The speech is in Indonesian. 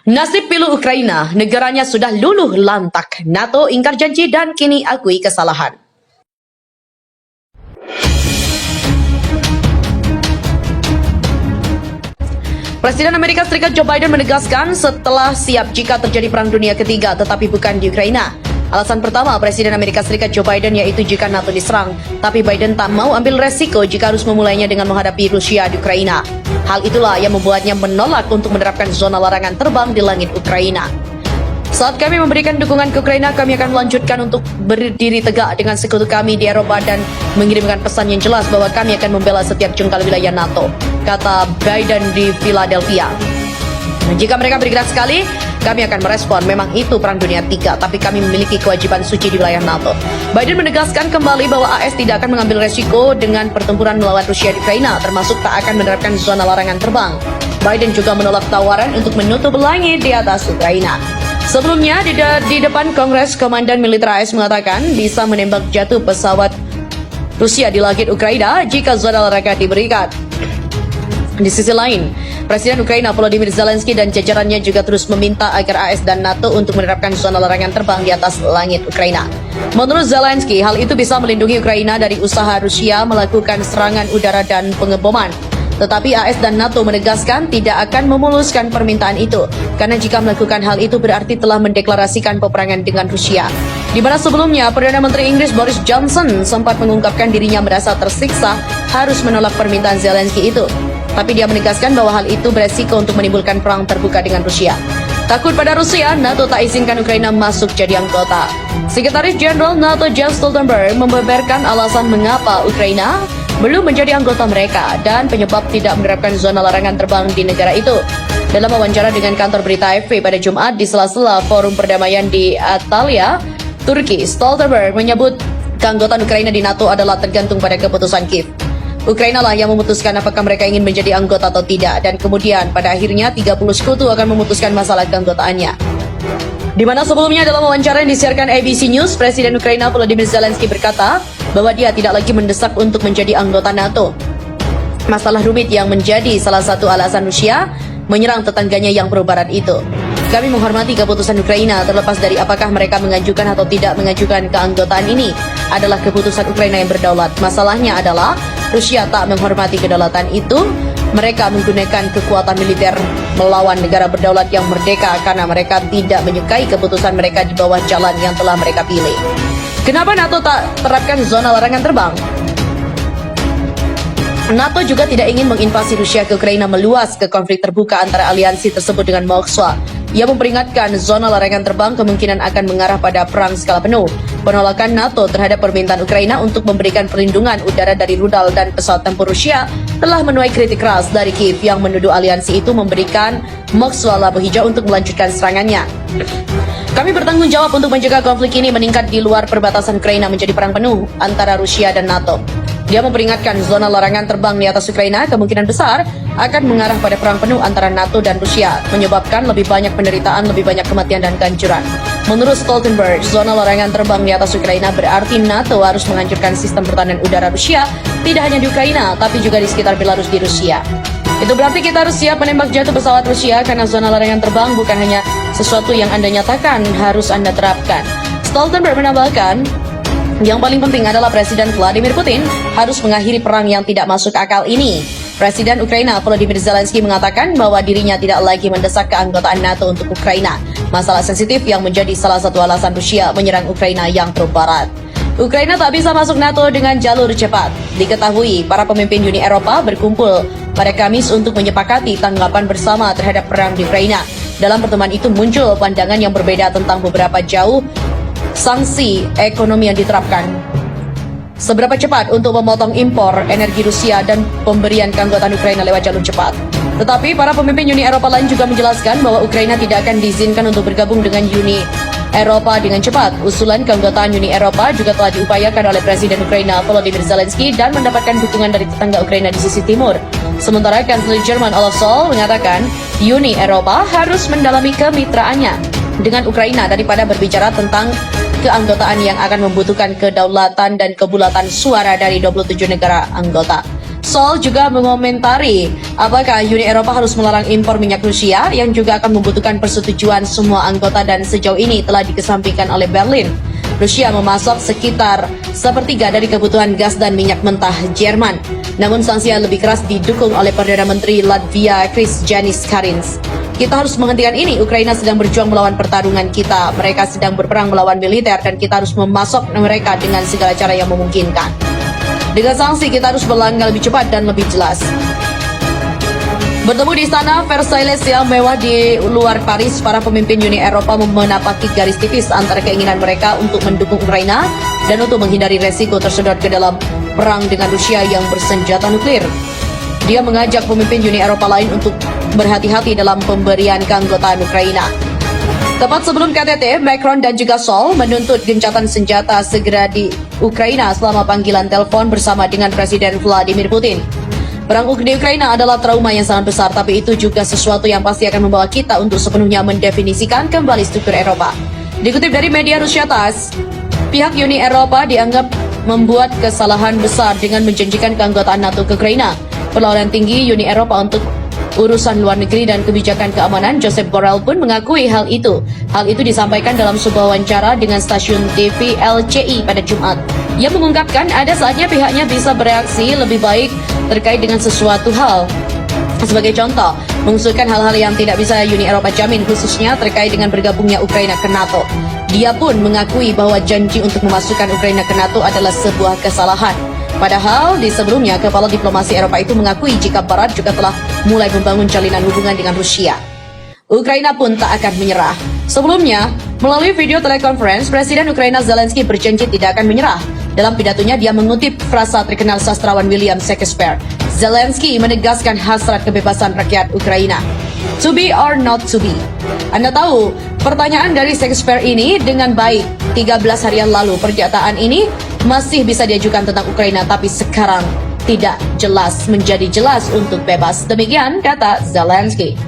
Nasib pilu Ukraina, negaranya sudah luluh lantak. NATO ingkar janji dan kini akui kesalahan. Presiden Amerika Serikat Joe Biden menegaskan setelah siap jika terjadi perang dunia ketiga, tetapi bukan di Ukraina. Alasan pertama Presiden Amerika Serikat Joe Biden yaitu jika NATO diserang, tapi Biden tak mau ambil resiko jika harus memulainya dengan menghadapi Rusia di Ukraina. Hal itulah yang membuatnya menolak untuk menerapkan zona larangan terbang di langit Ukraina. Saat kami memberikan dukungan ke Ukraina, kami akan melanjutkan untuk berdiri tegak dengan sekutu kami di Eropa dan mengirimkan pesan yang jelas bahwa kami akan membela setiap jengkal wilayah NATO, kata Biden di Philadelphia. Jika mereka bergerak sekali, kami akan merespon. Memang itu perang dunia tiga, tapi kami memiliki kewajiban suci di wilayah NATO. Biden menegaskan kembali bahwa AS tidak akan mengambil resiko dengan pertempuran melawan Rusia di Ukraina, termasuk tak akan menerapkan zona larangan terbang. Biden juga menolak tawaran untuk menutup langit di atas Ukraina. Sebelumnya, di depan Kongres, Komandan Militer AS mengatakan bisa menembak jatuh pesawat Rusia di langit Ukraina jika zona larangan diberikan. Di sisi lain, Presiden Ukraina Volodymyr Zelensky dan jajarannya juga terus meminta agar AS dan NATO untuk menerapkan zona larangan terbang di atas langit Ukraina. Menurut Zelensky, hal itu bisa melindungi Ukraina dari usaha Rusia melakukan serangan udara dan pengeboman. Tetapi AS dan NATO menegaskan tidak akan memuluskan permintaan itu, karena jika melakukan hal itu berarti telah mendeklarasikan peperangan dengan Rusia. Di mana sebelumnya, Perdana Menteri Inggris Boris Johnson sempat mengungkapkan dirinya merasa tersiksa harus menolak permintaan Zelensky itu. Tapi dia menegaskan bahwa hal itu beresiko untuk menimbulkan perang terbuka dengan Rusia. Takut pada Rusia, NATO tak izinkan Ukraina masuk jadi anggota. Sekretaris Jenderal NATO Jens Stoltenberg membeberkan alasan mengapa Ukraina belum menjadi anggota mereka dan penyebab tidak menerapkan zona larangan terbang di negara itu. Dalam wawancara dengan kantor berita AFP pada Jumat di sela-sela forum perdamaian di Antalya, Turki, Stoltenberg menyebut keanggotaan Ukraina di NATO adalah tergantung pada keputusan Kiev. Ukraina lah yang memutuskan apakah mereka ingin menjadi anggota atau tidak, dan kemudian pada akhirnya 30 sekutu akan memutuskan masalah keanggotaannya. Di mana sebelumnya dalam wawancara yang disiarkan ABC News, Presiden Ukraina Volodymyr Zelensky berkata bahwa dia tidak lagi mendesak untuk menjadi anggota NATO. Masalah rumit yang menjadi salah satu alasan Rusia menyerang tetangganya yang pro-barat itu. Kami menghormati keputusan Ukraina terlepas dari apakah mereka mengajukan atau tidak mengajukan keanggotaan ini. Adalah keputusan Ukraina yang berdaulat. Masalahnya adalah Rusia tak menghormati kedaulatan itu. Mereka menggunakan kekuatan militer melawan negara berdaulat yang merdeka karena mereka tidak menyukai keputusan mereka di bawah jalan yang telah mereka pilih. Kenapa NATO tak terapkan zona larangan terbang? NATO juga tidak ingin menginvasi Rusia ke Ukraina meluas ke konflik terbuka antara aliansi tersebut dengan Moskwa. Ia memperingatkan zona larangan terbang kemungkinan akan mengarah pada perang skala penuh. Penolakan NATO terhadap permintaan Ukraina untuk memberikan perlindungan udara dari rudal dan pesawat tempur Rusia telah menuai kritik keras dari Kiev yang menuduh aliansi itu memberikan Moskwa lampu hijau untuk melanjutkan serangannya. Kami bertanggung jawab untuk mencegah konflik ini meningkat di luar perbatasan Ukraina menjadi perang penuh antara Rusia dan NATO. Dia memperingatkan zona larangan terbang di atas Ukraina kemungkinan besar akan mengarah pada perang penuh antara NATO dan Rusia, menyebabkan lebih banyak penderitaan, lebih banyak kematian dan kehancuran. Menurut Stoltenberg, zona larangan terbang di atas Ukraina berarti NATO harus menghancurkan sistem pertahanan udara Rusia, tidak hanya di Ukraina, tapi juga di sekitar Belarus di Rusia. Itu berarti kita harus siap menembak jatuh pesawat Rusia karena zona larangan terbang bukan hanya sesuatu yang Anda nyatakan, harus Anda terapkan. Stoltenberg menambahkan, yang paling penting adalah Presiden Vladimir Putin harus mengakhiri perang yang tidak masuk akal ini. Presiden Ukraina Volodymyr Zelensky mengatakan bahwa dirinya tidak lagi mendesak keanggotaan NATO untuk Ukraina. Masalah sensitif yang menjadi salah satu alasan Rusia menyerang Ukraina yang pro-barat. Ukraina tak bisa masuk NATO dengan jalur cepat. Diketahui, para pemimpin Uni Eropa berkumpul pada Kamis untuk menyepakati tanggapan bersama terhadap perang di Ukraina. Dalam pertemuan itu muncul pandangan yang berbeda tentang beberapa jauh sanksi ekonomi yang diterapkan. Seberapa cepat untuk memotong impor energi Rusia dan pemberian keanggotaan Ukraina lewat jalur cepat. Tetapi para pemimpin Uni Eropa lain juga menjelaskan bahwa Ukraina tidak akan diizinkan untuk bergabung dengan Uni Eropa dengan cepat. Usulan keanggotaan Uni Eropa juga telah diupayakan oleh Presiden Ukraina Volodymyr Zelensky dan mendapatkan dukungan dari tetangga Ukraina di sisi timur. Sementara Kanselir Jerman Olaf Scholz mengatakan Uni Eropa harus mendalami kemitraannya dengan Ukraina daripada berbicara tentang keanggotaan yang akan membutuhkan kedaulatan dan kebulatan suara dari 27 negara anggota. Seoul juga mengomentari apakah Uni Eropa harus melarang impor minyak Rusia yang juga akan membutuhkan persetujuan semua anggota dan sejauh ini telah dikesampingkan oleh Berlin. Rusia memasok sekitar sepertiga dari kebutuhan gas dan minyak mentah Jerman. Namun sanksi yang lebih keras didukung oleh Perdana Menteri Latvia Krisjanis Karins. Kita harus menghentikan ini, Ukraina sedang berjuang melawan pertarungan kita. Mereka sedang berperang melawan militer dan kita harus memasok mereka dengan segala cara yang memungkinkan. Dengan sanksi kita harus berlangkah lebih cepat dan lebih jelas. Bertemu di istana Versailles yang mewah di luar Paris, para pemimpin Uni Eropa menapaki garis tipis antara keinginan mereka untuk mendukung Ukraina dan untuk menghindari resiko tersedot ke dalam perang dengan Rusia yang bersenjata nuklir. Dia mengajak pemimpin Uni Eropa lain untuk berhati-hati dalam pemberian keanggotaan Ukraina. Tepat sebelum KTT, Macron dan juga Seoul menuntut gencatan senjata segera di Ukraina selama panggilan telepon bersama dengan Presiden Vladimir Putin. Perang di Ukraina adalah trauma yang sangat besar, tapi itu juga sesuatu yang pasti akan membawa kita untuk sepenuhnya mendefinisikan kembali struktur Eropa. Dikutip dari media Rusia TASS, pihak Uni Eropa dianggap membuat kesalahan besar dengan menjanjikan keanggotaan NATO ke Ukraina. Perlawanan tinggi Uni Eropa untuk urusan luar negeri dan kebijakan keamanan Josep Borrell pun mengakui hal itu. Hal itu disampaikan dalam sebuah wawancara dengan stasiun TV LCI pada Jumat. Ia mengungkapkan ada saatnya pihaknya bisa bereaksi lebih baik terkait dengan sesuatu hal. Sebagai contoh, mengusulkan hal-hal yang tidak bisa Uni Eropa jamin, khususnya terkait dengan bergabungnya Ukraina ke NATO. Dia pun mengakui bahwa janji untuk memasukkan Ukraina ke NATO adalah sebuah kesalahan. Padahal di sebelumnya, kepala diplomasi Eropa itu mengakui jika Barat juga telah mulai membangun jalinan hubungan dengan Rusia. Ukraina pun tak akan menyerah. Sebelumnya, melalui video telekonferensi, Presiden Ukraina Zelensky berjanji tidak akan menyerah. Dalam pidatonya, dia mengutip frasa terkenal sastrawan William Shakespeare. Zelensky menegaskan hasrat kebebasan rakyat Ukraina. To be or not to be? Anda tahu, pertanyaan dari Shakespeare ini dengan baik. 13 harian lalu, pernyataan ini masih bisa diajukan tentang Ukraina, tapi sekarang tidak jelas, menjadi jelas untuk bebas. Demikian kata Zelensky.